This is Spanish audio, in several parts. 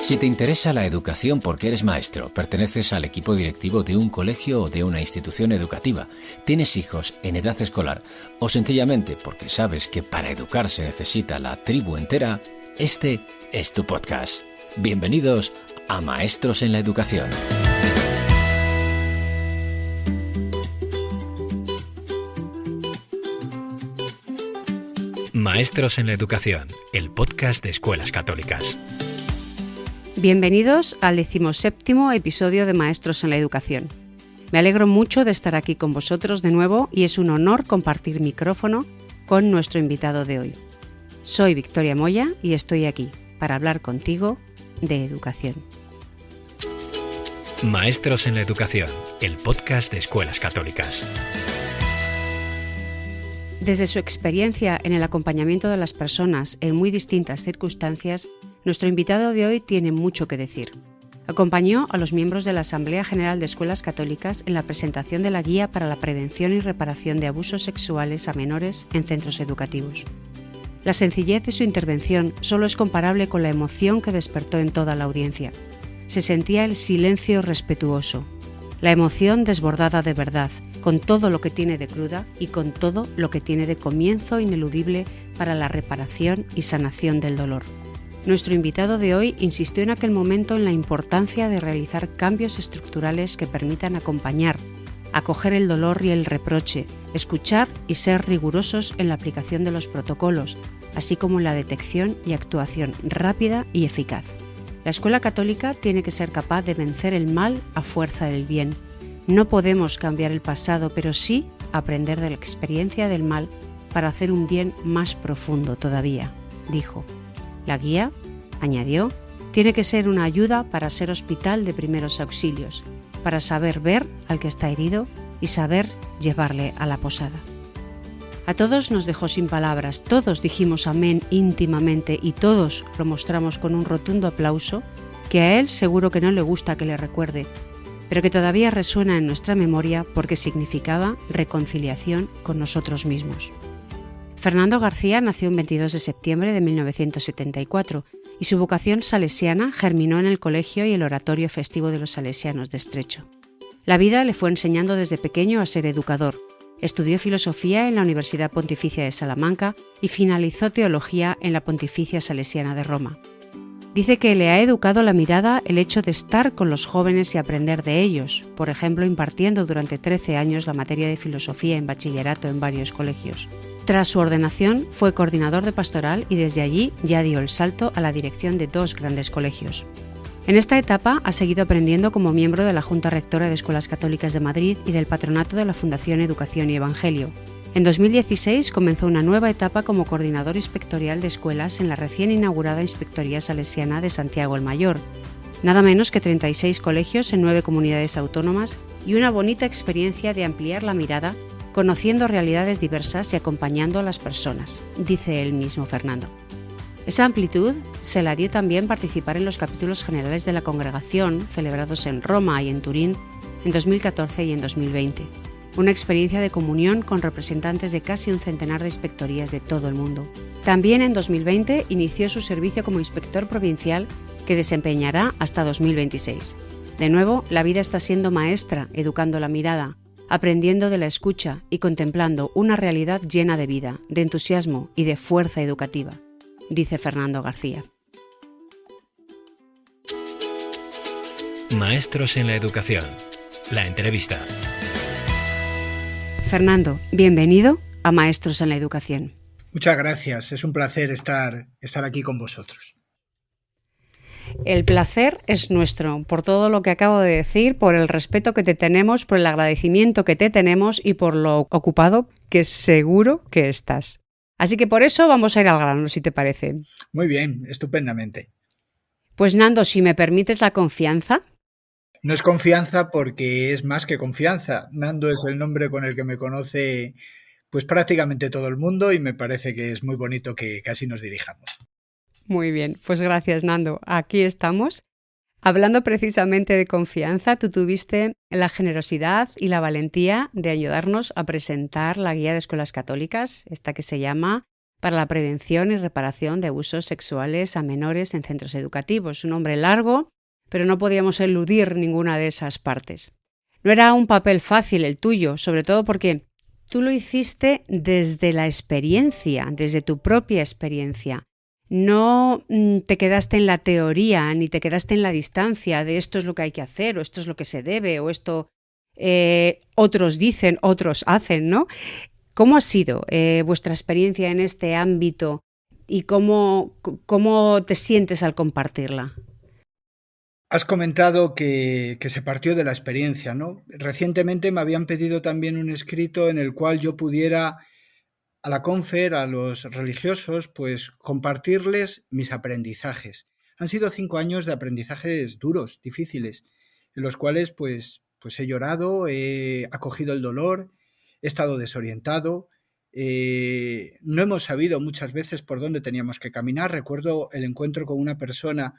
Si te interesa la educación porque eres maestro, perteneces al equipo directivo de un colegio o de una institución educativa, tienes hijos en edad escolar o sencillamente porque sabes que para educar se necesita la tribu entera, este es tu podcast. Bienvenidos a Maestros en la Educación. Maestros en la Educación, el podcast de Escuelas Católicas. Bienvenidos al 17º episodio de Maestros en la Educación. Me alegro mucho de estar aquí con vosotros de nuevo y es un honor compartir micrófono con nuestro invitado de hoy. Soy Victoria Moya y estoy aquí para hablar contigo de educación. Maestros en la Educación, el podcast de Escuelas Católicas. Desde su experiencia en el acompañamiento de las personas en muy distintas circunstancias, nuestro invitado de hoy tiene mucho que decir. Acompañó a los miembros de la Asamblea General de Escuelas Católicas en la presentación de la Guía para la Prevención y Reparación de Abusos Sexuales a Menores en Centros Educativos. La sencillez de su intervención solo es comparable con la emoción que despertó en toda la audiencia. Se sentía el silencio respetuoso, la emoción desbordada de verdad, con todo lo que tiene de cruda y con todo lo que tiene de comienzo ineludible para la reparación y sanación del dolor. Nuestro invitado de hoy insistió en aquel momento en la importancia de realizar cambios estructurales que permitan acompañar, acoger el dolor y el reproche, escuchar y ser rigurosos en la aplicación de los protocolos, así como en la detección y actuación rápida y eficaz. La Escuela Católica tiene que ser capaz de vencer el mal a fuerza del bien. No podemos cambiar el pasado, pero sí aprender de la experiencia del mal para hacer un bien más profundo todavía, dijo. La guía, añadió, tiene que ser una ayuda para ser hospital de primeros auxilios, para saber ver al que está herido y saber llevarle a la posada. A todos nos dejó sin palabras, todos dijimos amén íntimamente y todos lo mostramos con un rotundo aplauso que a él seguro que no le gusta que le recuerde, pero que todavía resuena en nuestra memoria porque significaba reconciliación con nosotros mismos. Fernando García nació el 22 de septiembre de 1974 y su vocación salesiana germinó en el colegio y el oratorio festivo de los salesianos de Estrecho. La vida le fue enseñando desde pequeño a ser educador. Estudió filosofía en la Universidad Pontificia de Salamanca y finalizó teología en la Pontificia Salesiana de Roma. Dice que le ha educado la mirada el hecho de estar con los jóvenes y aprender de ellos, por ejemplo, impartiendo durante 13 años la materia de filosofía en bachillerato en varios colegios. Tras su ordenación, fue coordinador de pastoral y desde allí ya dio el salto a la dirección de 2 grandes colegios. En esta etapa ha seguido aprendiendo como miembro de la Junta Rectora de Escuelas Católicas de Madrid y del patronato de la Fundación Educación y Evangelio. En 2016 comenzó una nueva etapa como coordinador inspectorial de escuelas en la recién inaugurada Inspectoría Salesiana de Santiago el Mayor. Nada menos que 36 colegios en 9 comunidades autónomas y una bonita experiencia de ampliar la mirada, conociendo realidades diversas y acompañando a las personas, dice él mismo Fernando. Esa amplitud se la dio también participar en los capítulos generales de la congregación celebrados en Roma y en Turín en 2014 y en 2020. Una experiencia de comunión con representantes de casi un centenar de inspectorías de todo el mundo. También en 2020 inició su servicio como inspector provincial que desempeñará hasta 2026. De nuevo, la vida está siendo maestra, educando la mirada, aprendiendo de la escucha y contemplando una realidad llena de vida, de entusiasmo y de fuerza educativa, dice Fernando García. Maestros en la Educación, la entrevista. Fernando, bienvenido a Maestros en la Educación. Muchas gracias, es un placer estar aquí con vosotros. El placer es nuestro, por todo lo que acabo de decir, por el respeto que te tenemos, por el agradecimiento que te tenemos y por lo ocupado que seguro que estás. Así que por eso vamos a ir al grano, si te parece. Muy bien, estupendamente. Pues Nando, si me permites la confianza. No es confianza porque es más que confianza. Nando es el nombre con el que me conoce pues prácticamente todo el mundo y me parece que es muy bonito que así nos dirijamos. Muy bien, pues gracias Nando. Aquí estamos. Hablando precisamente de confianza, tú tuviste la generosidad y la valentía de ayudarnos a presentar la Guía de Escuelas Católicas, esta que se llama para la prevención y reparación de abusos sexuales a menores en centros educativos. Un nombre largo, pero no podíamos eludir ninguna de esas partes. No era un papel fácil el tuyo, sobre todo porque tú lo hiciste desde la experiencia, desde tu propia experiencia. No te quedaste en la teoría, ni te quedaste en la distancia de esto es lo que hay que hacer, o esto es lo que se debe, o esto otros dicen, otros hacen, ¿no? ¿Cómo ha sido vuestra experiencia en este ámbito y cómo te sientes al compartirla? Has comentado que se partió de la experiencia, ¿no? Recientemente me habían pedido también un escrito en el cual yo pudiera a la confer, a los religiosos, pues compartirles mis aprendizajes. Han sido 5 años de aprendizajes duros, difíciles, en los cuales pues he llorado, he acogido el dolor, he estado desorientado, no hemos sabido muchas veces por dónde teníamos que caminar. Recuerdo el encuentro con una persona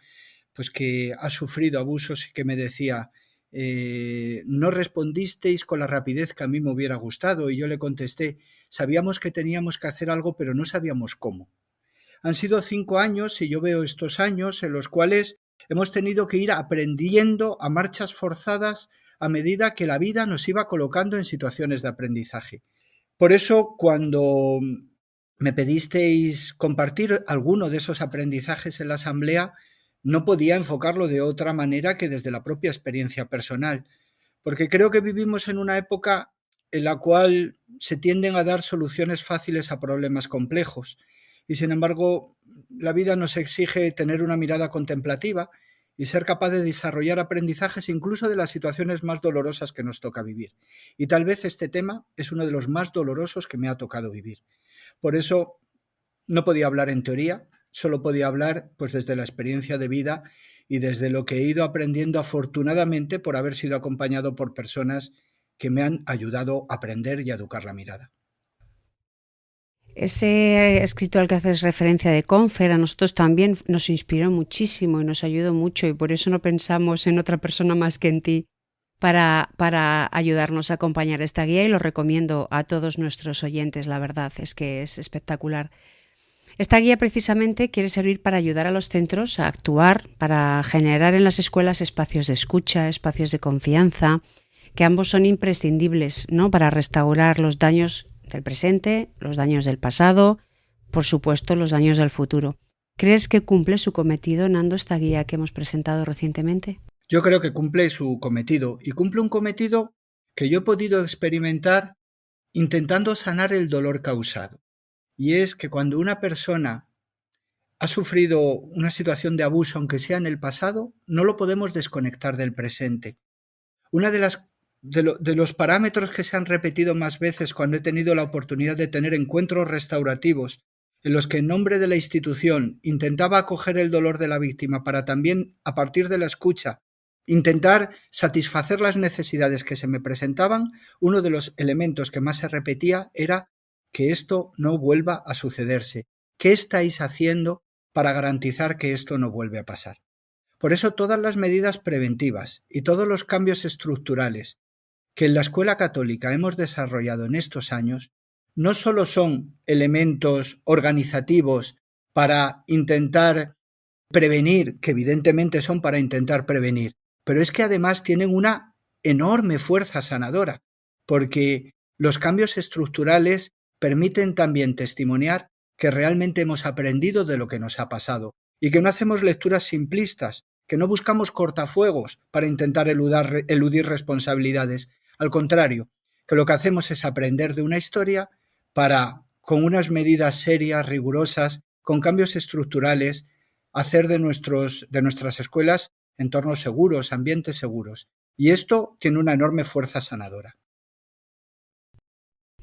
pues que ha sufrido abusos y que me decía, no respondisteis con la rapidez que a mí me hubiera gustado, y yo le contesté, sabíamos que teníamos que hacer algo, pero no sabíamos cómo. Han sido 5 años y yo veo estos años en los cuales hemos tenido que ir aprendiendo a marchas forzadas a medida que la vida nos iba colocando en situaciones de aprendizaje. Por eso, cuando me pedisteis compartir alguno de esos aprendizajes en la asamblea, no podía enfocarlo de otra manera que desde la propia experiencia personal, porque creo que vivimos en una época en la cual se tienden a dar soluciones fáciles a problemas complejos, y sin embargo la vida nos exige tener una mirada contemplativa y ser capaz de desarrollar aprendizajes incluso de las situaciones más dolorosas que nos toca vivir. Y tal vez este tema es uno de los más dolorosos que me ha tocado vivir. Por eso no podía hablar en teoría, solo podía hablar pues desde la experiencia de vida y desde lo que he ido aprendiendo afortunadamente por haber sido acompañado por personas que me han ayudado a aprender y a educar la mirada. Ese escrito al que haces referencia de Confer a nosotros también nos inspiró muchísimo y nos ayudó mucho, y por eso no pensamos en otra persona más que en ti para ayudarnos a acompañar esta guía, y lo recomiendo a todos nuestros oyentes. La verdad es que es espectacular. Esta guía precisamente quiere servir para ayudar a los centros a actuar, para generar en las escuelas espacios de escucha, espacios de confianza, que ambos son imprescindibles, ¿no?, para restaurar los daños del presente, los daños del pasado, por supuesto los daños del futuro. ¿Crees que cumple su cometido, Nando, esta guía que hemos presentado recientemente? Yo creo que cumple su cometido, y cumple un cometido que yo he podido experimentar intentando sanar el dolor causado. Y es que cuando una persona ha sufrido una situación de abuso, aunque sea en el pasado, no lo podemos desconectar del presente. Una de los parámetros que se han repetido más veces cuando he tenido la oportunidad de tener encuentros restaurativos en los que en nombre de la institución intentaba acoger el dolor de la víctima para también, a partir de la escucha, intentar satisfacer las necesidades que se me presentaban, uno de los elementos que más se repetía era que esto no vuelva a sucederse. ¿Qué estáis haciendo para garantizar que esto no vuelve a pasar? Por eso todas las medidas preventivas y todos los cambios estructurales que en la Escuela Católica hemos desarrollado en estos años no solo son elementos organizativos para intentar prevenir, que evidentemente son para intentar prevenir, pero es que además tienen una enorme fuerza sanadora, porque los cambios estructurales permiten también testimoniar que realmente hemos aprendido de lo que nos ha pasado y que no hacemos lecturas simplistas, que no buscamos cortafuegos para intentar eludir responsabilidades. Al contrario, que lo que hacemos es aprender de una historia para, con unas medidas serias, rigurosas, con cambios estructurales, hacer de nuestras escuelas entornos seguros, ambientes seguros. Y esto tiene una enorme fuerza sanadora.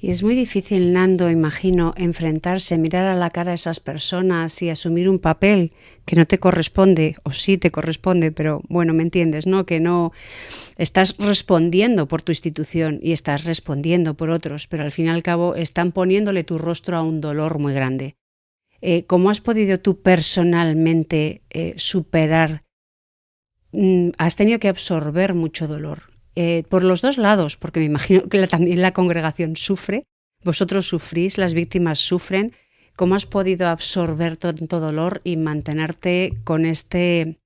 Y es muy difícil, Nando, imagino, enfrentarse, mirar a la cara a esas personas y asumir un papel que no te corresponde, o sí te corresponde, pero bueno, me entiendes, ¿no? Que no estás respondiendo por tu institución y estás respondiendo por otros, pero al fin y al cabo están poniéndole tu rostro a un dolor muy grande. ¿Cómo has podido tú personalmente superar? Has tenido que absorber mucho dolor. Por los dos lados, porque me imagino que también la congregación sufre, vosotros sufrís, las víctimas sufren. ¿Cómo has podido absorber tanto dolor y mantenerte con este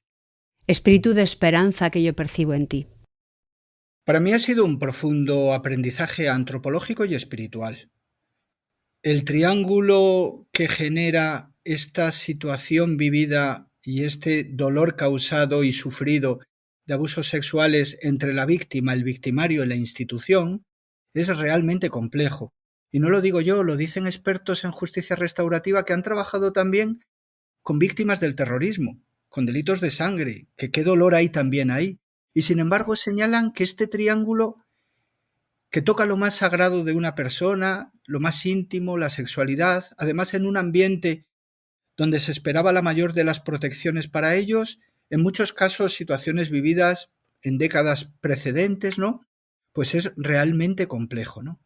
espíritu de esperanza que yo percibo en ti? Para mí ha sido un profundo aprendizaje antropológico y espiritual. El triángulo que genera esta situación vivida y este dolor causado y sufrido de abusos sexuales entre la víctima, el victimario y la institución es realmente complejo. Y no lo digo yo, lo dicen expertos en justicia restaurativa que han trabajado también con víctimas del terrorismo, con delitos de sangre, que qué dolor hay también ahí. Y sin embargo señalan que este triángulo que toca lo más sagrado de una persona, lo más íntimo, la sexualidad, además en un ambiente donde se esperaba la mayor de las protecciones para ellos, en muchos casos situaciones vividas en décadas precedentes, ¿no? Pues es realmente complejo, ¿no?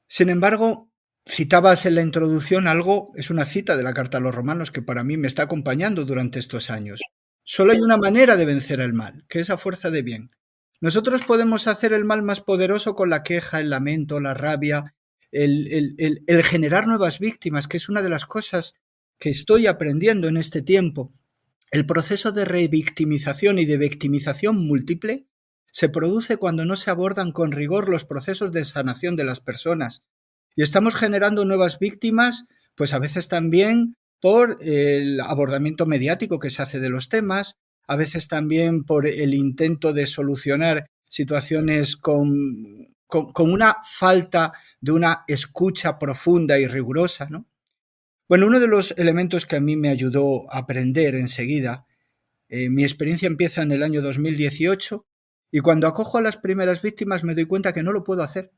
Sin embargo, citabas en la introducción algo, es una cita de la Carta a los Romanos que para mí me está acompañando durante estos años. Solo hay una manera de vencer el mal, que es a fuerza de bien. Nosotros podemos hacer el mal más poderoso con la queja, el lamento, la rabia, el generar nuevas víctimas, que es una de las cosas que estoy aprendiendo en este tiempo. El proceso de revictimización y de victimización múltiple se produce cuando no se abordan con rigor los procesos de sanación de las personas. Y estamos generando nuevas víctimas, pues a veces también por el abordamiento mediático que se hace de los temas, a veces también por el intento de solucionar situaciones con una falta de una escucha profunda y rigurosa, ¿no? Bueno, uno de los elementos que a mí me ayudó a aprender enseguida, mi experiencia empieza en el año 2018 y cuando acojo a las primeras víctimas me doy cuenta que no lo puedo hacer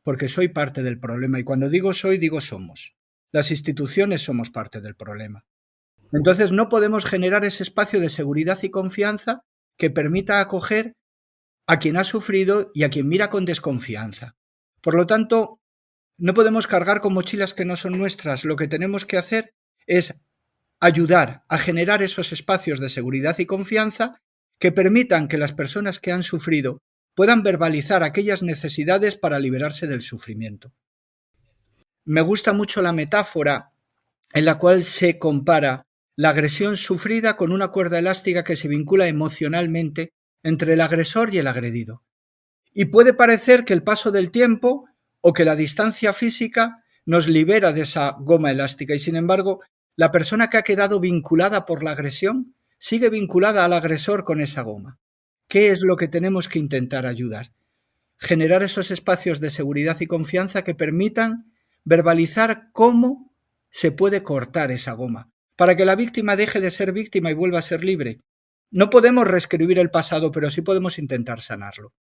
porque soy parte del problema y cuando digo soy, digo somos. Las instituciones somos parte del problema. Entonces no podemos generar ese espacio de seguridad y confianza que permita acoger a quien ha sufrido y a quien mira con desconfianza. Por lo tanto, no podemos cargar con mochilas que no son nuestras. Lo que tenemos que hacer es ayudar a generar esos espacios de seguridad y confianza que permitan que las personas que han sufrido puedan verbalizar aquellas necesidades para liberarse del sufrimiento. Me gusta mucho la metáfora en la cual se compara la agresión sufrida con una cuerda elástica que se vincula emocionalmente entre el agresor y el agredido. Y puede parecer que el paso del tiempo o que la distancia física nos libera de esa goma elástica y sin embargo la persona que ha quedado vinculada por la agresión sigue vinculada al agresor con esa goma. ¿Qué es lo que tenemos que intentar ayudar? Generar esos espacios de seguridad y confianza que permitan verbalizar cómo se puede cortar esa goma, para que la víctima deje de ser víctima y vuelva a ser libre. No podemos reescribir el pasado, pero sí podemos intentar sanarlo.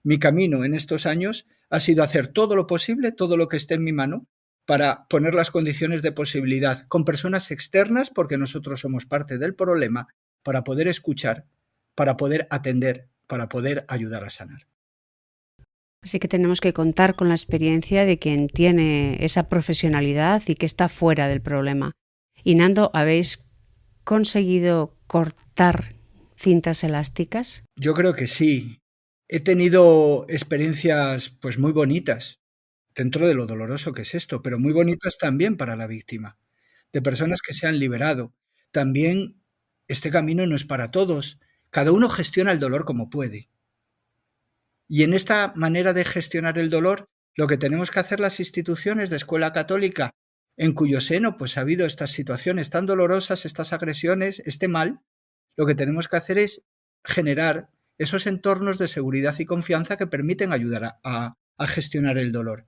Mi camino en estos años ha sido hacer todo lo posible, todo lo que esté en mi mano, para poner las condiciones de posibilidad con personas externas, porque nosotros somos parte del problema, para poder escuchar, para poder atender, para poder ayudar a sanar. Así que tenemos que contar con la experiencia de quien tiene esa profesionalidad y que está fuera del problema. Y Nando, ¿habéis conseguido cortar cintas elásticas? Yo creo que sí. He tenido experiencias pues muy bonitas, dentro de lo doloroso que es esto, pero muy bonitas también para la víctima, de personas que se han liberado. También este camino no es para todos. Cada uno gestiona el dolor como puede. Y en esta manera de gestionar el dolor, lo que tenemos que hacer las instituciones de escuela católica, en cuyo seno pues ha habido estas situaciones tan dolorosas, estas agresiones, este mal, lo que tenemos que hacer es generar esos entornos de seguridad y confianza que permiten ayudar a gestionar el dolor.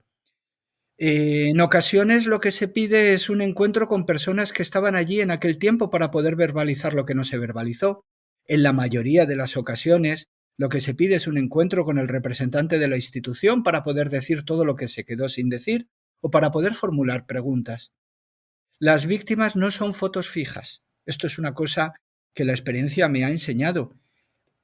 En ocasiones lo que se pide es un encuentro con personas que estaban allí en aquel tiempo para poder verbalizar lo que no se verbalizó. En la mayoría de las ocasiones lo que se pide es un encuentro con el representante de la institución para poder decir todo lo que se quedó sin decir o para poder formular preguntas. Las víctimas no son fotos fijas. Esto es una cosa que la experiencia me ha enseñado.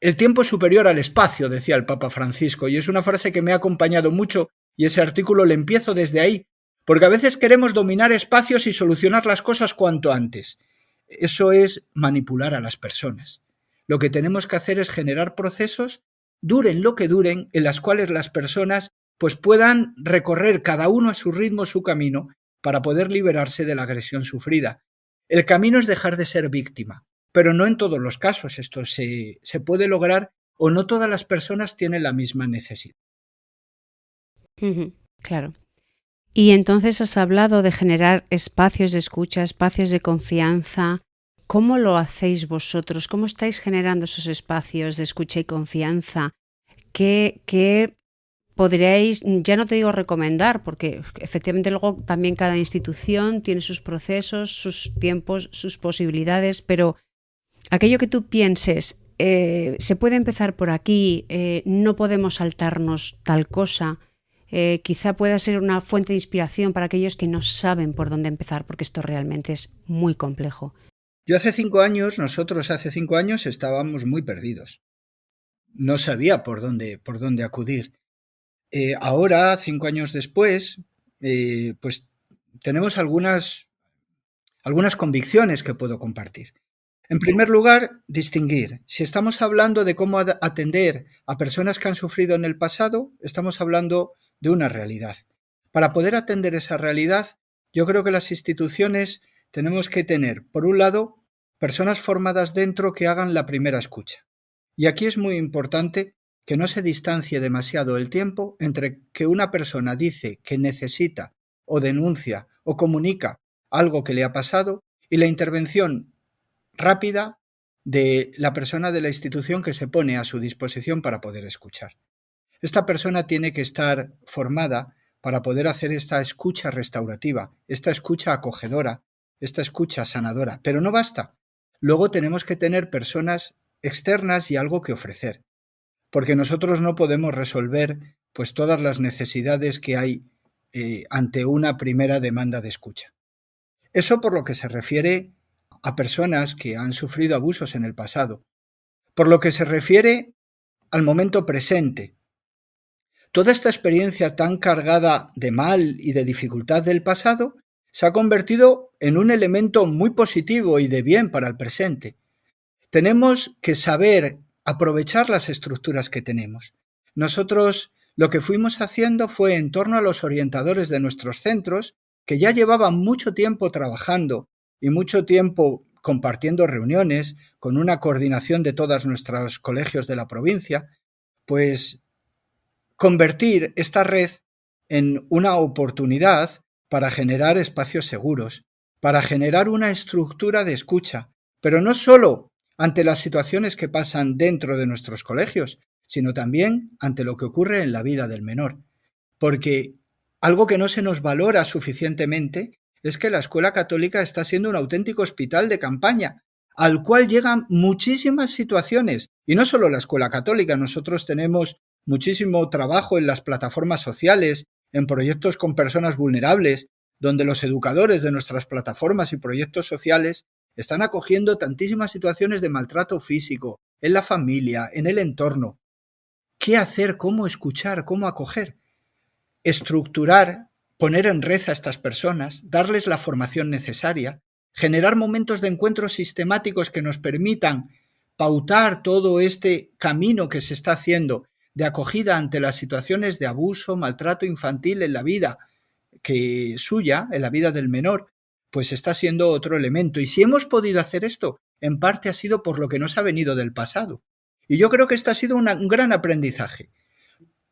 El tiempo es superior al espacio, decía el Papa Francisco, y es una frase que me ha acompañado mucho y ese artículo le empiezo desde ahí, porque a veces queremos dominar espacios y solucionar las cosas cuanto antes. Eso es manipular a las personas. Lo que tenemos que hacer es generar procesos, duren lo que duren, en las cuales las personas pues puedan recorrer cada uno a su ritmo su camino, para poder liberarse de la agresión sufrida. El camino es dejar de ser víctima, pero no en todos los casos esto se puede lograr o no todas las personas tienen la misma necesidad. Claro. Y entonces has hablado de generar espacios de escucha, espacios de confianza. ¿Cómo lo hacéis vosotros? ¿Cómo estáis generando esos espacios de escucha y confianza? ¿Qué podríais, ya no te digo recomendar, porque efectivamente luego también cada institución tiene sus procesos, sus tiempos, sus posibilidades, pero aquello que tú pienses, se puede empezar por aquí, no podemos saltarnos tal cosa, quizá pueda ser una fuente de inspiración para aquellos que no saben por dónde empezar, porque esto realmente es muy complejo. Nosotros hace 5 años estábamos muy perdidos. No sabía por dónde acudir. Ahora, 5 años después, pues tenemos algunas convicciones que puedo compartir. En primer lugar, distinguir. Si estamos hablando de cómo atender a personas que han sufrido en el pasado, estamos hablando de una realidad. Para poder atender esa realidad, yo creo que las instituciones tenemos que tener, por un lado, personas formadas dentro que hagan la primera escucha. Y aquí es muy importante que no se distancie demasiado el tiempo entre que una persona dice que necesita o denuncia o comunica algo que le ha pasado y la intervención rápida de la persona de la institución que se pone a su disposición para poder escuchar. Esta persona tiene que estar formada para poder hacer esta escucha restaurativa, esta escucha acogedora, esta escucha sanadora, pero no basta. Luego tenemos que tener personas externas y algo que ofrecer, porque nosotros no podemos resolver pues todas las necesidades que hay ante una primera demanda de escucha. Eso por lo que se refiere a personas que han sufrido abusos en el pasado. Por lo que se refiere al momento presente, toda esta experiencia tan cargada de mal y de dificultad del pasado se ha convertido en un elemento muy positivo y de bien para el presente. Tenemos que saber aprovechar las estructuras que tenemos. Nosotros lo que fuimos haciendo fue en torno a los orientadores de nuestros centros, que ya llevaban mucho tiempo trabajando y mucho tiempo compartiendo reuniones con una coordinación de todos nuestros colegios de la provincia, pues convertir esta red en una oportunidad para generar espacios seguros, para generar una estructura de escucha, pero no solo ante las situaciones que pasan dentro de nuestros colegios, sino también ante lo que ocurre en la vida del menor. Porque algo que no se nos valora suficientemente es que la escuela católica está siendo un auténtico hospital de campaña, al cual llegan muchísimas situaciones. Y no solo la escuela católica, nosotros tenemos muchísimo trabajo en las plataformas sociales, en proyectos con personas vulnerables, donde los educadores de nuestras plataformas y proyectos sociales están acogiendo tantísimas situaciones de maltrato físico, en la familia, en el entorno. ¿Qué hacer? ¿Cómo escuchar? ¿Cómo acoger? Estructurar, poner en red a estas personas, darles la formación necesaria, generar momentos de encuentro sistemáticos que nos permitan pautar todo este camino que se está haciendo de acogida ante las situaciones de abuso, maltrato infantil en la vida que suya, en la vida del menor, pues está siendo otro elemento. Y si hemos podido hacer esto, en parte ha sido por lo que nos ha venido del pasado. Y yo creo que esto ha sido un gran aprendizaje.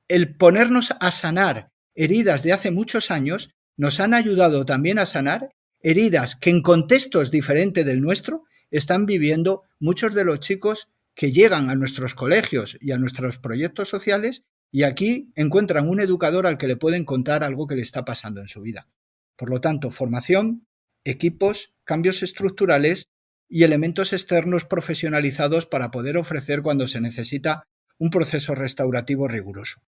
El ponernos a sanar heridas de hace muchos años nos han ayudado también a sanar heridas que en contextos diferentes del nuestro están viviendo muchos de los chicos que llegan a nuestros colegios y a nuestros proyectos sociales y aquí encuentran un educador al que le pueden contar algo que le está pasando en su vida. Por lo tanto, formación, equipos, cambios estructurales y elementos externos profesionalizados para poder ofrecer cuando se necesita un proceso restaurativo riguroso.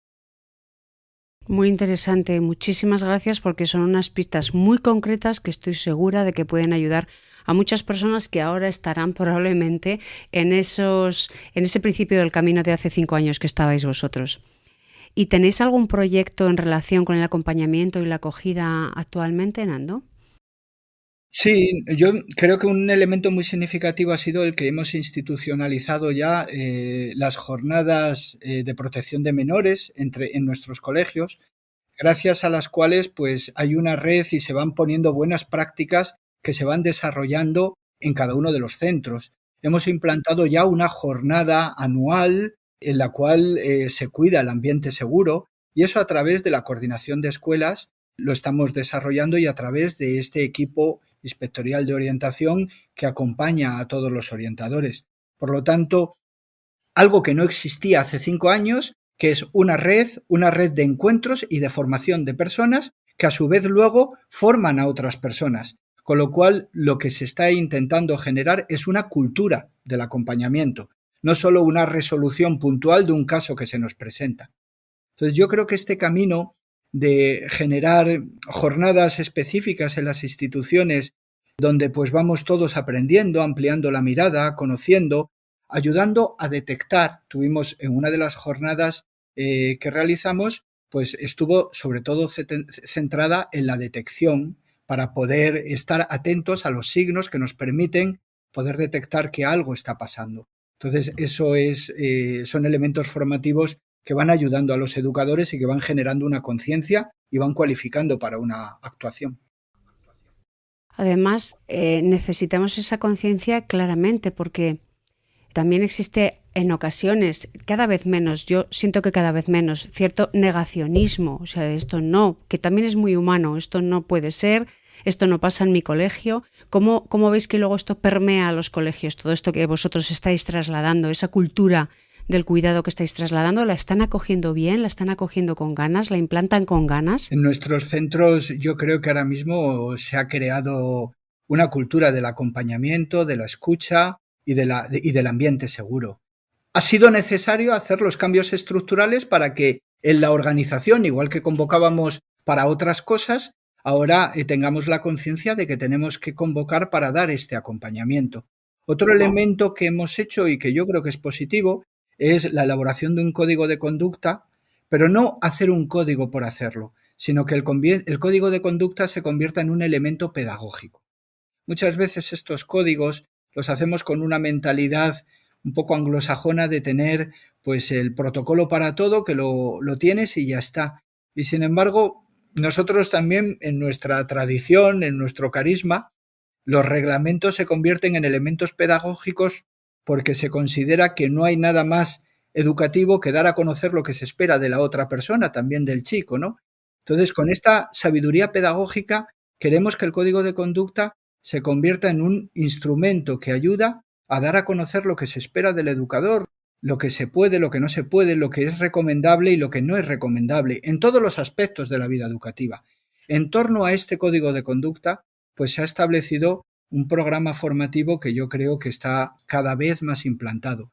Muy interesante, muchísimas gracias porque son unas pistas muy concretas que estoy segura de que pueden ayudar a muchas personas que ahora estarán probablemente en ese principio del camino de hace 5 años que estabais vosotros. ¿Y tenéis algún proyecto en relación con el acompañamiento y la acogida actualmente, Nando? Sí, yo creo que un elemento muy significativo ha sido el que hemos institucionalizado ya las jornadas de protección de menores en nuestros colegios. gracias a las cuales pues hay una red y se van poniendo buenas prácticas que se van desarrollando en cada uno de los centros. Hemos implantado ya una jornada anual en la cual se cuida el ambiente seguro, y eso a través de la coordinación de escuelas lo estamos desarrollando, y a través de este equipo inspectorial de orientación que acompaña a todos los orientadores. Por lo tanto, algo que no existía hace 5 años, que es una red de encuentros y de formación de personas que a su vez luego forman a otras personas. Con lo cual, lo que se está intentando generar es una cultura del acompañamiento, no solo una resolución puntual de un caso que se nos presenta. Entonces, yo creo que este camino de generar jornadas específicas en las instituciones donde pues vamos todos aprendiendo, ampliando la mirada, conociendo, ayudando a detectar. Tuvimos en una de las jornadas que realizamos, pues estuvo sobre todo centrada en la detección, para poder estar atentos a los signos que nos permiten poder detectar que algo está pasando. Entonces, son elementos formativos que van ayudando a los educadores y que van generando una conciencia y van cualificando para una actuación. Además, necesitamos esa conciencia claramente, porque también existe en ocasiones, cada vez menos, yo siento que cada vez menos, cierto negacionismo, o sea, esto no, que también es muy humano, esto no puede ser, esto no pasa en mi colegio. ¿Cómo veis que luego esto permea a los colegios? Todo esto que vosotros estáis trasladando, esa cultura del cuidado que estáis trasladando, ¿la están acogiendo bien? ¿La están acogiendo con ganas? ¿La implantan con ganas? En nuestros centros yo creo que ahora mismo se ha creado una cultura del acompañamiento, de la escucha y del ambiente seguro. Ha sido necesario hacer los cambios estructurales para que en la organización, igual que convocábamos para otras cosas, ahora tengamos la conciencia de que tenemos que convocar para dar este acompañamiento. Otro elemento que hemos hecho y que yo creo que es positivo es la elaboración de un código de conducta, pero no hacer un código por hacerlo, sino que el código de conducta se convierta en un elemento pedagógico. Muchas veces estos códigos los hacemos con una mentalidad un poco anglosajona de tener pues el protocolo para todo, que lo tienes y ya está. Y sin embargo, nosotros también en nuestra tradición, en nuestro carisma, los reglamentos se convierten en elementos pedagógicos porque se considera que no hay nada más educativo que dar a conocer lo que se espera de la otra persona, también del chico, ¿no? Entonces, con esta sabiduría pedagógica, queremos que el código de conducta se convierta en un instrumento que ayuda a dar a conocer lo que se espera del educador, lo que se puede, lo que no se puede, lo que es recomendable y lo que no es recomendable, en todos los aspectos de la vida educativa. En torno a este código de conducta, pues se ha establecido un programa formativo que yo creo que está cada vez más implantado.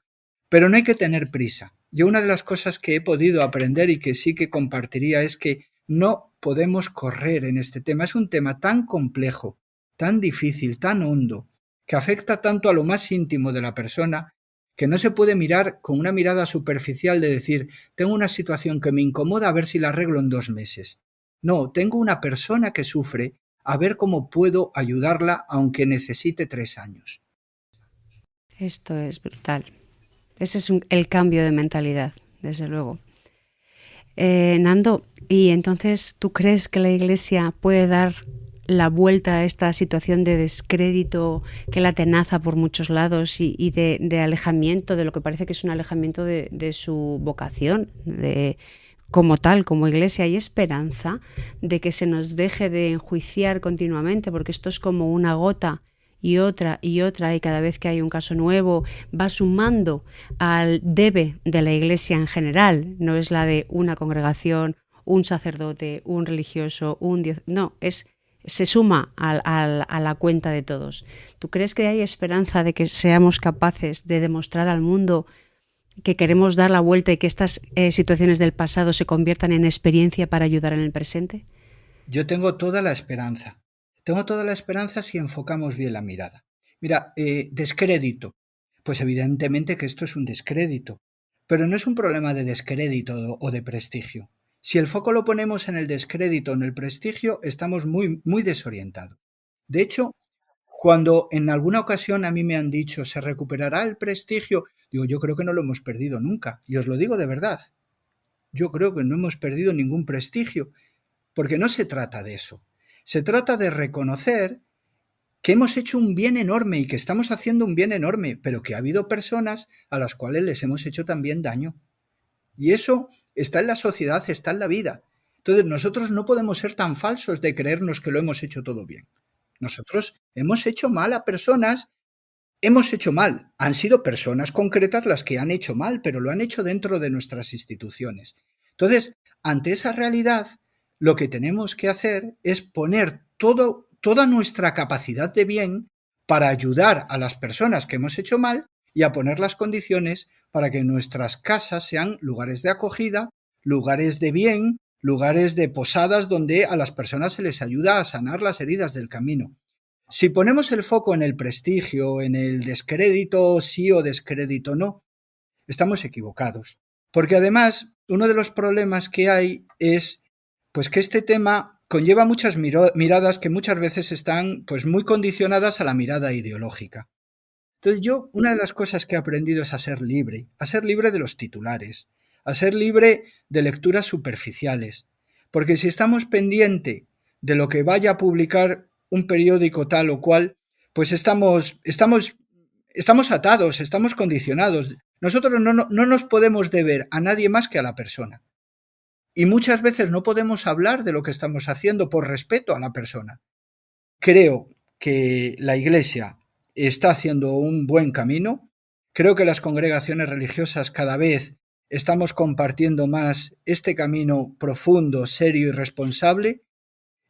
Pero no hay que tener prisa. Yo una de las cosas que he podido aprender y que sí que compartiría es que no podemos correr en este tema. Es un tema tan complejo, tan difícil, tan hondo, que afecta tanto a lo más íntimo de la persona, que no se puede mirar con una mirada superficial de decir, tengo una situación que me incomoda, a ver si la arreglo en 2 meses. No, tengo una persona que sufre, a ver cómo puedo ayudarla aunque necesite 3 años. Esto es brutal. Ese es el cambio de mentalidad, desde luego. Nando, ¿y entonces tú crees que la Iglesia puede dar la vuelta a esta situación de descrédito que la atenaza por muchos lados y de alejamiento, de lo que parece que es un alejamiento de su vocación, como tal, como Iglesia? ¿Hay esperanza de que se nos deje de enjuiciar continuamente? Porque esto es como una gota y otra, y cada vez que hay un caso nuevo va sumando al debe de la Iglesia en general. No es la de una congregación, un sacerdote, un religioso, no, se suma a la cuenta de todos. ¿Tú crees que hay esperanza de que seamos capaces de demostrar al mundo que queremos dar la vuelta y que estas situaciones del pasado se conviertan en experiencia para ayudar en el presente? Yo tengo toda la esperanza. Tengo toda la esperanza si enfocamos bien la mirada. Mira, descrédito. Pues evidentemente que esto es un descrédito, pero no es un problema de descrédito o de prestigio. Si el foco lo ponemos en el descrédito o en el prestigio, estamos muy, muy desorientados. De hecho, cuando en alguna ocasión a mí me han dicho, ¿se recuperará el prestigio? Digo, yo creo que no lo hemos perdido nunca, y os lo digo de verdad. Yo creo que no hemos perdido ningún prestigio. porque no se trata de eso. Se trata de reconocer que hemos hecho un bien enorme y que estamos haciendo un bien enorme, pero que ha habido personas a las cuales les hemos hecho también daño. Y eso está en la sociedad, está en la vida. Entonces nosotros no podemos ser tan falsos de creernos que lo hemos hecho todo bien. Nosotros hemos hecho mal a personas, hemos hecho mal. Han sido personas concretas las que han hecho mal, pero lo han hecho dentro de nuestras instituciones. Entonces, ante esa realidad, lo que tenemos que hacer es poner toda nuestra capacidad de bien para ayudar a las personas que hemos hecho mal y a poner las condiciones para que nuestras casas sean lugares de acogida, lugares de bien, lugares de posadas donde a las personas se les ayuda a sanar las heridas del camino. Si ponemos el foco en el prestigio, en el descrédito, sí o descrédito no, estamos equivocados. Porque además, uno de los problemas que hay es pues que este tema conlleva muchas miradas que muchas veces están pues muy condicionadas a la mirada ideológica. Entonces una de las cosas que he aprendido es a ser libre de los titulares, a ser libre de lecturas superficiales, porque si estamos pendientes de lo que vaya a publicar un periódico tal o cual, pues estamos atados, estamos condicionados. Nosotros no nos podemos deber a nadie más que a la persona. Y muchas veces no podemos hablar de lo que estamos haciendo por respeto a la persona. Creo que la Iglesia está haciendo un buen camino. Creo que las congregaciones religiosas cada vez estamos compartiendo más este camino profundo, serio y responsable.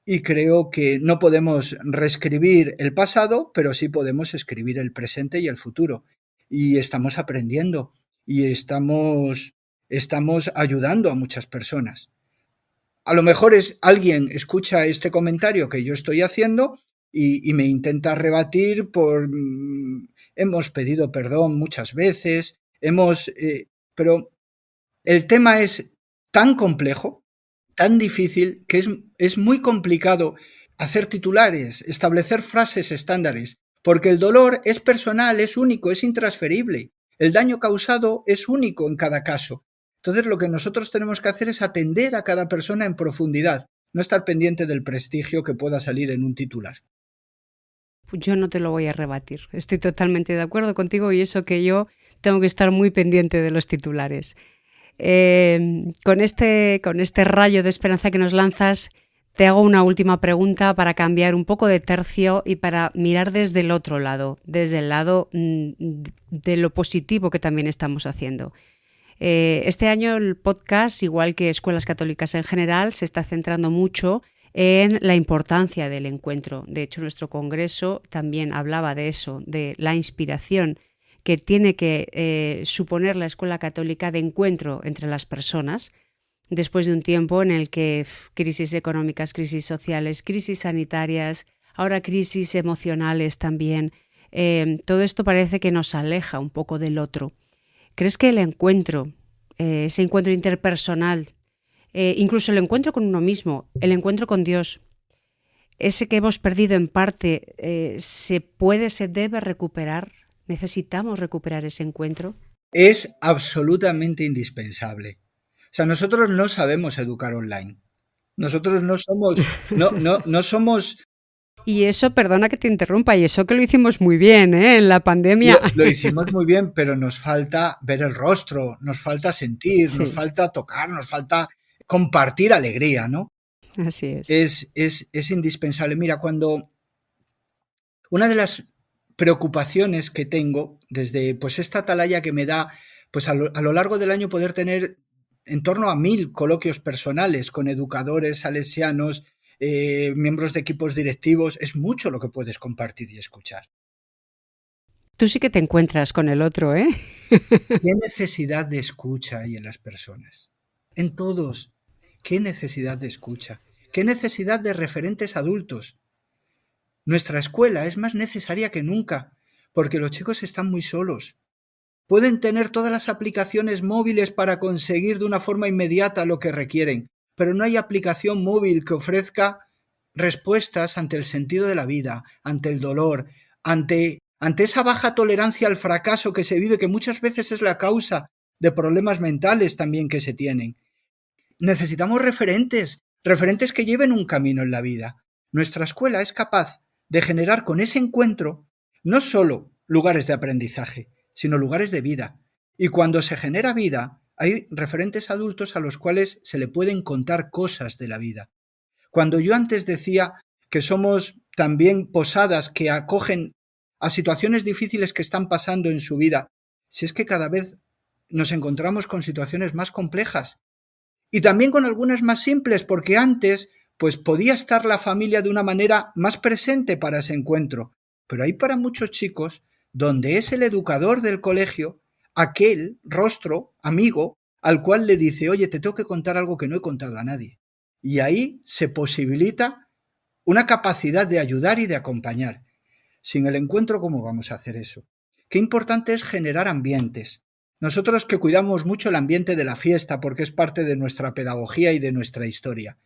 Y creo que no podemos reescribir el pasado, pero sí podemos escribir el presente y el futuro. Y estamos aprendiendo y estamos ayudando a muchas personas. A lo mejor alguien escucha este comentario que yo estoy haciendo y me intenta rebatir hemos pedido perdón muchas veces, pero el tema es tan complejo, tan difícil, que es muy complicado hacer titulares, establecer frases estándares, porque el dolor es personal, es único, es intransferible. El daño causado es único en cada caso. Entonces lo que nosotros tenemos que hacer es atender a cada persona en profundidad, no estar pendiente del prestigio que pueda salir en un titular. Yo no te lo voy a rebatir, estoy totalmente de acuerdo contigo y eso que yo tengo que estar muy pendiente de los titulares. Con este rayo de esperanza que nos lanzas, te hago una última pregunta para cambiar un poco de tercio y para mirar desde el otro lado, desde el lado de lo positivo que también estamos haciendo. Este año el podcast, igual que Escuelas Católicas en general, se está centrando mucho en la importancia del encuentro. De hecho, nuestro congreso también hablaba de eso, de la inspiración que tiene que suponer la Escuela Católica de encuentro entre las personas, después de un tiempo en el que crisis económicas, crisis sociales, crisis sanitarias, ahora crisis emocionales también, todo esto parece que nos aleja un poco del otro. ¿Crees que el encuentro, ese encuentro interpersonal, incluso el encuentro con uno mismo, el encuentro con Dios, ese que hemos perdido en parte, se debe recuperar? ¿Necesitamos recuperar ese encuentro? Es absolutamente indispensable. O sea, nosotros no sabemos educar online. Nosotros no somos... Y eso, perdona que te interrumpa, y eso que lo hicimos muy bien, en la pandemia. Lo hicimos muy bien, pero nos falta ver el rostro, nos falta sentir, sí. Nos falta tocar, nos falta compartir alegría, ¿no? Así es. Es indispensable. Mira, una de las preocupaciones que tengo desde pues esta atalaya que me da pues a lo largo del año poder tener en torno a 1000 coloquios personales con educadores salesianos, miembros de equipos directivos, es mucho lo que puedes compartir y escuchar. Tú sí que te encuentras con el otro, ¿eh? ¿Qué necesidad de escucha hay en las personas? En todos. ¿Qué necesidad de escucha? ¿Qué necesidad de referentes adultos? Nuestra escuela es más necesaria que nunca, porque los chicos están muy solos. Pueden tener todas las aplicaciones móviles para conseguir de una forma inmediata lo que requieren, pero no hay aplicación móvil que ofrezca respuestas ante el sentido de la vida, ante el dolor, ante esa baja tolerancia al fracaso que se vive, que muchas veces es la causa de problemas mentales también que se tienen. Necesitamos referentes referentes que lleven un camino en la vida. Nuestra escuela es capaz de generar con ese encuentro no solo lugares de aprendizaje, sino lugares de vida. Y cuando se genera vida, hay referentes adultos a los cuales se le pueden contar cosas de la vida. Cuando yo antes decía que somos también posadas que acogen a situaciones difíciles que están pasando en su vida, si es que cada vez nos encontramos con situaciones más complejas y también con algunas más simples, porque antes pues podía estar la familia de una manera más presente para ese encuentro, pero hay para muchos chicos donde es el educador del colegio aquel rostro amigo al cual le dice, oye, te tengo que contar algo que no he contado a nadie. Y ahí se posibilita una capacidad de ayudar y de acompañar. Sin el encuentro, ¿cómo vamos a hacer eso? Qué importante es generar ambientes. Nosotros que cuidamos mucho el ambiente de la fiesta porque es parte de nuestra pedagogía y de nuestra historia.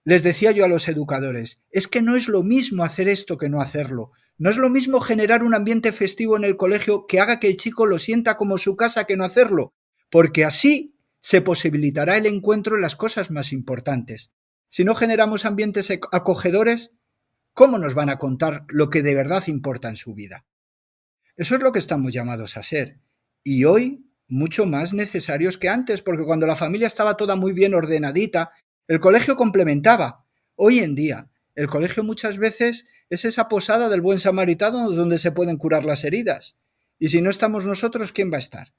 Les decía yo a los educadores, es que no es lo mismo hacer esto que no hacerlo. No es lo mismo generar un ambiente festivo en el colegio que haga que el chico lo sienta como su casa que no hacerlo, porque así se posibilitará el encuentro en las cosas más importantes. Si no generamos ambientes acogedores, ¿cómo nos van a contar lo que de verdad importa en su vida? Eso es lo que estamos llamados a ser. Y hoy, mucho más necesarios que antes, porque cuando la familia estaba toda muy bien ordenadita, el colegio complementaba. Hoy en día, el colegio muchas veces es esa posada del buen samaritano donde se pueden curar las heridas. Y si no estamos nosotros, ¿quién va a estar?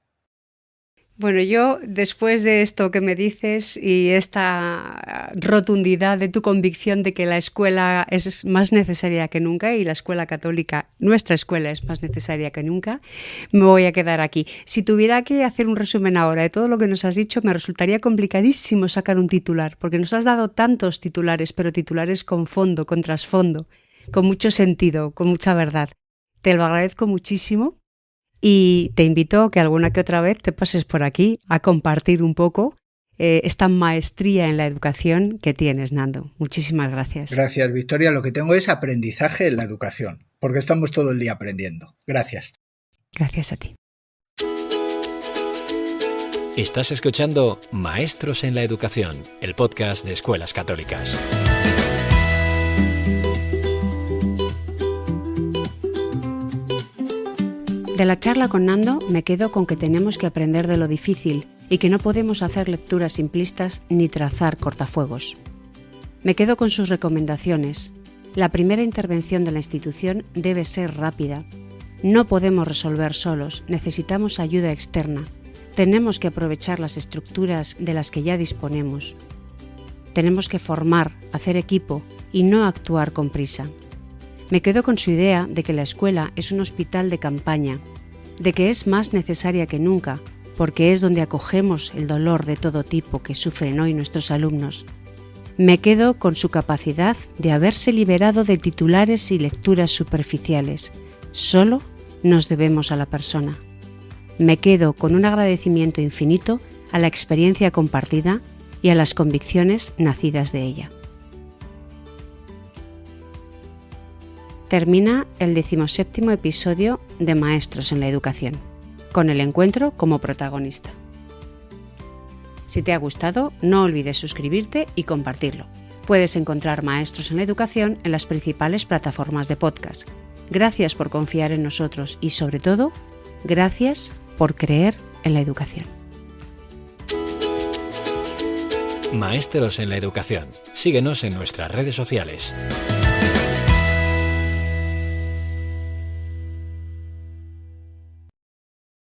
Bueno, yo después de esto que me dices y esta rotundidad de tu convicción de que la escuela es más necesaria que nunca y la escuela católica, nuestra escuela es más necesaria que nunca, me voy a quedar aquí. Si tuviera que hacer un resumen ahora de todo lo que nos has dicho, me resultaría complicadísimo sacar un titular, porque nos has dado tantos titulares, pero titulares con fondo, con trasfondo, con mucho sentido, con mucha verdad. Te lo agradezco muchísimo. Y te invito a que alguna que otra vez te pases por aquí a compartir un poco esta maestría en la educación que tienes, Nando. Muchísimas gracias. Gracias, Victoria. Lo que tengo es aprendizaje en la educación, porque estamos todo el día aprendiendo. Gracias. Gracias a ti. Estás escuchando Maestros en la Educación, el podcast de Escuelas Católicas. De la charla con Nando me quedo con que tenemos que aprender de lo difícil y que no podemos hacer lecturas simplistas ni trazar cortafuegos. Me quedo con sus recomendaciones. La primera intervención de la institución debe ser rápida. No podemos resolver solos, necesitamos ayuda externa. Tenemos que aprovechar las estructuras de las que ya disponemos. Tenemos que formar, hacer equipo y no actuar con prisa. Me quedo con su idea de que la escuela es un hospital de campaña, de que es más necesaria que nunca, porque es donde acogemos el dolor de todo tipo que sufren hoy nuestros alumnos. Me quedo con su capacidad de haberse liberado de titulares y lecturas superficiales. Solo nos debemos a la persona. Me quedo con un agradecimiento infinito a la experiencia compartida y a las convicciones nacidas de ella. Termina el 17º episodio de Maestros en la Educación, con el encuentro como protagonista. Si te ha gustado, no olvides suscribirte y compartirlo. Puedes encontrar Maestros en la Educación en las principales plataformas de podcast. Gracias por confiar en nosotros y, sobre todo, gracias por creer en la educación. Maestros en la Educación. Síguenos en nuestras redes sociales.